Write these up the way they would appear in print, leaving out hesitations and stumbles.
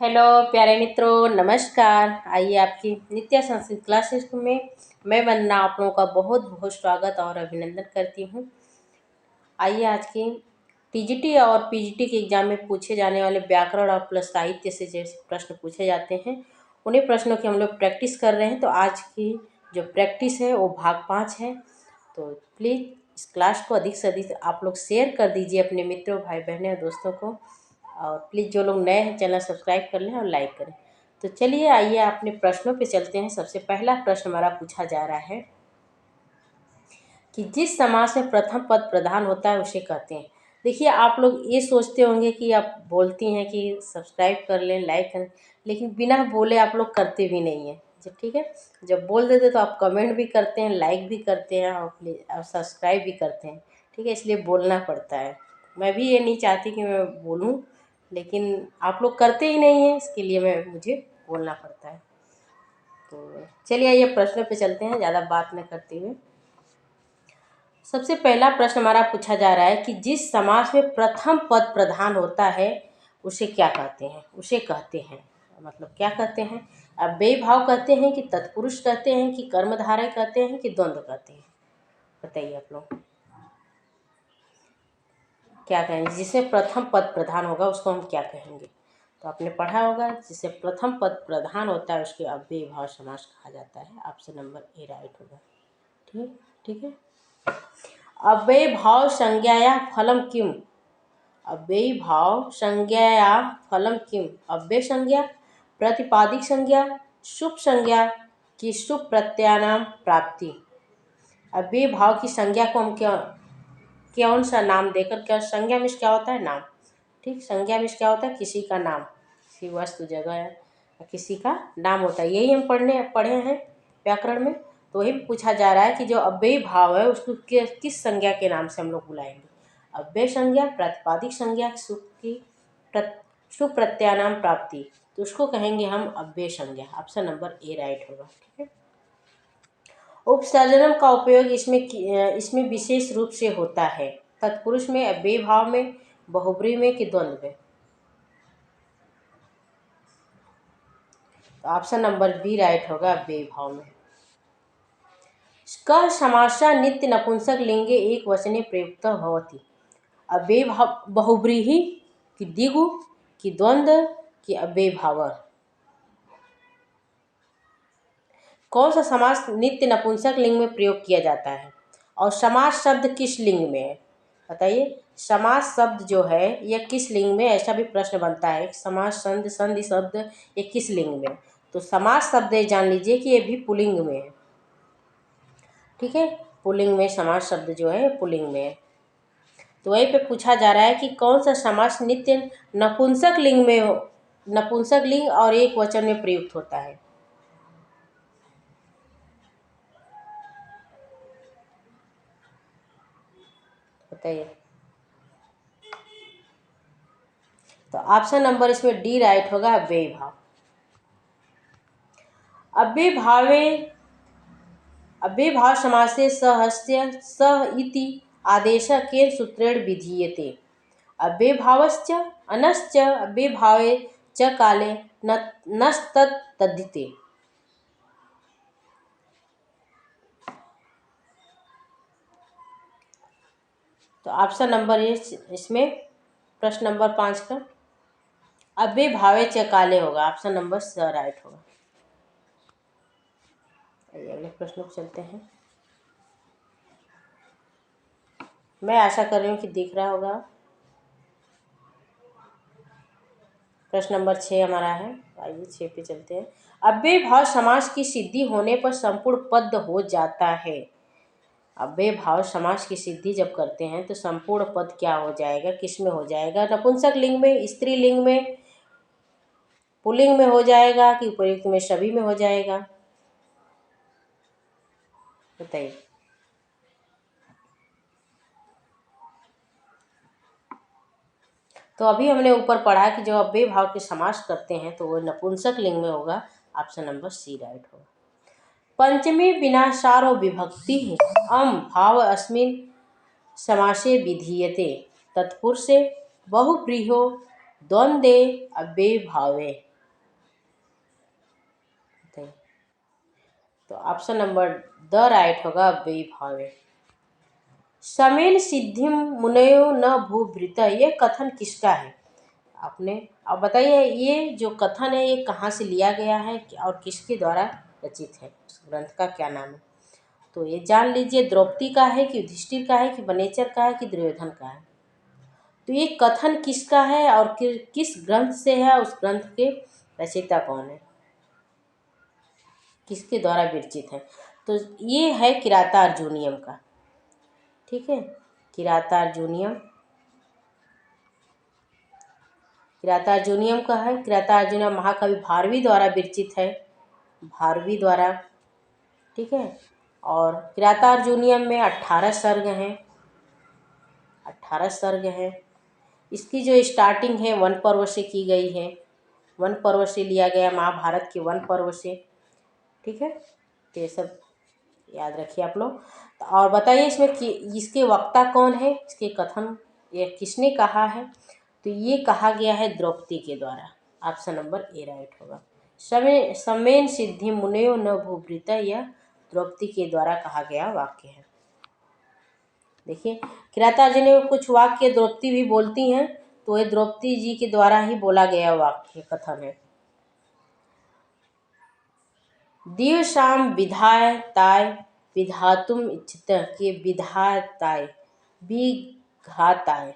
Hello प्यारे मित्रों, नमस्कार। आइए आपकी नित्य संस्कृत क्लासेस में मैं वंदना आप लोगों का बहुत बहुत स्वागत और अभिनंदन करती हूँ। आइए आज की टीजीटी और पीजीटी के एग्जाम में पूछे जाने वाले व्याकरण और प्लस साहित्य से जैसे प्रश्न पूछे जाते हैं, उन्हीं प्रश्नों की हम लोग प्रैक्टिस कर रहे हैं। तो आज की जो प्रैक्टिस है वो भाग 5 है। तो प्लीज़ इस क्लास को अधिक से अधिक आप लोग शेयर कर दीजिए अपने मित्रों, भाई बहनों और दोस्तों को। और प्लीज़ जो लोग नए हैं चैनल सब्सक्राइब कर लें और लाइक करें। तो चलिए आइए अपने प्रश्नों पे चलते हैं। सबसे पहला प्रश्न हमारा पूछा जा रहा है कि जिस समास में प्रथम पद प्रधान होता है उसे कहते हैं। देखिए, आप लोग ये सोचते होंगे कि आप बोलती हैं कि सब्सक्राइब कर लें, लाइक करें, लेकिन बिना बोले आप लोग करते भी नहीं हैं। ठीक है, जब बोल देते तो आप कमेंट भी करते हैं, लाइक भी करते हैं और सब्सक्राइब भी करते हैं। ठीक है, इसलिए बोलना पड़ता है। मैं भी ये नहीं चाहती कि मैं बोलूँ, लेकिन आप लोग करते ही नहीं हैं, इसके लिए मुझे बोलना पड़ता है। तो चलिए ये प्रश्न पे चलते हैं, ज़्यादा बात न करते हुए। सबसे पहला प्रश्न हमारा पूछा जा रहा है कि जिस समास में प्रथम पद प्रधान होता है उसे क्या कहते हैं। उसे कहते हैं मतलब क्या कहते हैं? अव्ययी भाव कहते हैं कि तत्पुरुष कहते हैं कि कर्मधारय कहते हैं कि द्वंद्व कहते हैं? बताइए आप लोग क्या कहेंगे। जिसमें प्रथम पद प्रधान होगा उसको हम क्या कहेंगे? तो आपने पढ़ा होगा, जिसे प्रथम पद प्रधान होता है उसके अव्ययी भाव समास कहा जाता है। ऑप्शन नंबर ए राइट होगा। ठीक है। अव्ययी भाव संज्ञाया फलम किम? अव्ययी भाव संज्ञाया फलम किम? अव्यय संज्ञा, प्रतिपादिक संज्ञा, शुभ संज्ञा की शुभ प्रत्ययानाम प्राप्ति। अव्ययी भाव की संज्ञा को हम कौन सा नाम देकर, क्या संज्ञा में क्या होता है? नाम। ठीक, संज्ञा में क्या होता है? किसी का नाम, किसी वस्तु, जगह या किसी का नाम होता है। यही हम पढ़े हैं व्याकरण में। तो वही पूछा जा रहा है कि जो अव्ययी भाव है उसको किस संज्ञा के नाम से हम लोग बुलाएंगे? अव्यय संज्ञा, प्रतिपादिक संज्ञा, शुभ प्रत्ययानाम प्राप्ति, तो उसको कहेंगे हम अव्यय संज्ञा। ऑप्शन नंबर ए राइट होगा। ठीक है। उपसर्जनम का उपयोग इसमें विशेष रूप से होता है। तत्पुरुष में, अव्ययी भाव में, बहुब्रीहि में कि द्वंद्व में? तो ऑप्शन नंबर बी राइट होगा, अव्ययी भाव में। क समासा नित्य नपुंसक लिंगे एक वचने प्रयुक्त भवति। अव्ययी भाव, बहुब्रीहि कि द्विगु कि द्वंद्व कि अव्ययी भाव? कौन सा समास नित्य नपुंसक लिंग में प्रयोग किया जाता है? और समास शब्द किस लिंग में है? बताइए, समास शब्द जो है यह किस लिंग में? ऐसा भी प्रश्न बनता है, समास संधि शब्द ये किस लिंग में? तो समास शब्द जान लीजिए कि ये भी पुल्लिंग में है। ठीक है, पुल्लिंग में समास शब्द जो है पुल्लिंग में है। तो वहीं पे पूछा जा रहा है कि कौन सा समास नित्य नपुंसक लिंग में हो, नपुंसक लिंग और एक वचन में प्रयुक्त होता है? बताइए। तो ऑप्शन नंबर इसमें डी राइट होगा, अव्ययी भाव। अव्ययी भाव समासे सहस्य सह इति आदेश केन सूत्रेण विधीयते? अव्ययी भावश्च अनश्च अव्ययी भावे च काले नस्तत् तद्धिते। तो ऑप्शन नंबर इसमें प्रश्न नंबर 5 का अव्ययी भावे च काले होगा। ऑप्शन नंबर स राइट होगा। अगले प्रश्न पर चलते हैं। मैं आशा कर रही हूँ कि दिख रहा होगा। प्रश्न नंबर 6 हमारा है। आइए 6 पे चलते हैं। अव्ययी भाव समास की सिद्धि होने पर संपूर्ण पद हो जाता है। अव्ययी भाव समास की सिद्धि जब करते हैं तो संपूर्ण पद क्या हो जाएगा, किस में हो जाएगा? नपुंसक लिंग में, स्त्रीलिंग में, पुल्लिंग में हो जाएगा कि उपयुक्त में सभी में हो जाएगा? बताइए। तो अभी हमने ऊपर पढ़ा कि जो अव्ययी भाव के समास करते हैं तो वो नपुंसक लिंग में होगा। ऑप्शन नंबर सी राइट होगा। पंचमी विनाशारो विभक्ति अम भाव अस्मिन् समासे विधीयते। तत्पुरुषे, बहुव्रीहो, द्वंद्वे, अव्ययी भावे। तो ऑप्शन नंबर द राइट होगा बी भावे। समेन सिद्धिम मुनयो न भूभृत, ये कथन किसका है? आपने अब बताइए ये जो कथन है ये कहाँ से लिया गया है और किसके द्वारा रचित है, उस ग्रंथ का क्या नाम है? तो ये जान लीजिए, द्रौपदी का है कि युधिष्ठिर का है कि वनेचर का है कि दुर्योधन का है। तो ये कथन किसका है और किस ग्रंथ से है, उस ग्रंथ के रचयिता कौन है, किसके द्वारा विरचित है? तो ये है किराता अर्जुनियम का। ठीक है, किराता अर्जुनियम का है। किराता अर्जुनियम महाकवि भारवी द्वारा विरचित है, भारवी द्वारा। ठीक है, और किराता अर्जुनियम में 18 सर्ग हैं, 18 सर्ग हैं। इसकी जो स्टार्टिंग है वन पर्व से की गई है, वन पर्व से लिया गया, महाभारत के वन पर्व से। ठीक है, तो ये सब याद रखिए आप लोग। और बताइए इसमें कि इसके वक्ता कौन है, इसके कथन ये किसने कहा है? तो ये कहा गया है द्रौपदी के द्वारा। ऑप्शन नंबर ए राइट होगा। समेन सिद्धि मुनयो न भूभृत, यह द्रौपदी के द्वारा कहा गया वाक्य है। देखिए, किराता अर्जुन में कुछ वाक्य द्रौपदी भी बोलती हैं, तो ये द्रौपदी जी के द्वारा ही बोला गया वाक्य कथन है। दिवसाम विधायताय विधातुम इच्छित, के विधायताय विघाताय,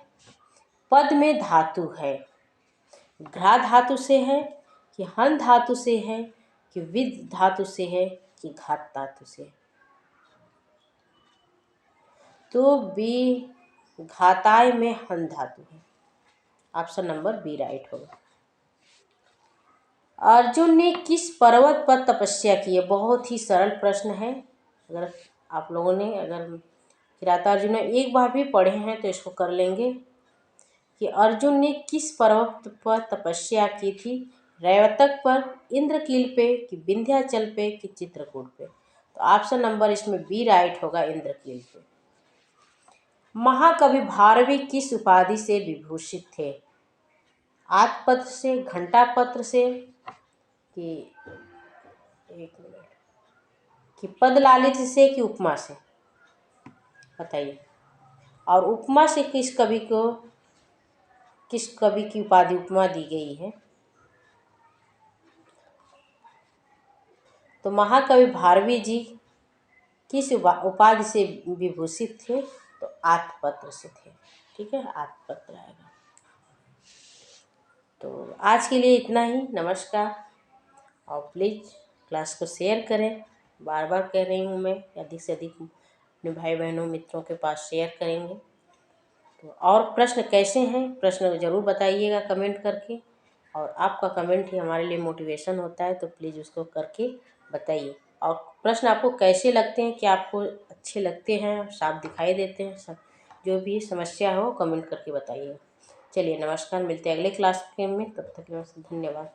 पद में धातु है, घ्रा धातु से है कि हन धातु से है कि विद धातु से है कि घात धातु से है? तो विघाताय में हन धातु है। ऑप्शन नंबर बी राइट होगा। अर्जुन ने किस पर्वत पर तपस्या की है? बहुत ही सरल प्रश्न है। अगर आप लोगों ने किराता अर्जुन में एक बार भी पढ़े हैं तो इसको कर लेंगे कि अर्जुन ने किस पर्वत पर तपस्या की थी? रैवतक पर, इंद्रकील पे कि विंध्याचल पे कि चित्रकूट पे? तो ऑप्शन नंबर इसमें बी राइट होगा, इंद्रकील पे। महाकवि भारवी किस उपाधि से विभूषित थे? आत्मपत्र से, घंटापत्र से कि एक मिनट कि पदलालित से कि उपमा से? बताइए। और उपमा से किस कवि की उपाधि उपमा दी गई है? तो महाकवि भारवी जी किस उपाधि से विभूषित थे? तो आत्मपत्र से थे। ठीक है, आत्मपत्र आएगा। तो आज के लिए इतना ही। नमस्कार। और प्लीज़ क्लास को शेयर करें, बार बार कह रही हूँ मैं, अधिक से अधिक अपने भाई बहनों मित्रों के पास शेयर करेंगे। तो और प्रश्न कैसे हैं, प्रश्न ज़रूर बताइएगा कमेंट करके, और आपका कमेंट ही हमारे लिए मोटिवेशन होता है, तो प्लीज़ उसको करके बताइए। और प्रश्न आपको कैसे लगते हैं, क्या आपको अच्छे लगते हैं, साफ दिखाई देते हैं, सब जो भी समस्या हो कमेंट करके बताइए। चलिए नमस्कार, मिलते हैं अगले क्लास में, तब तक धन्यवाद।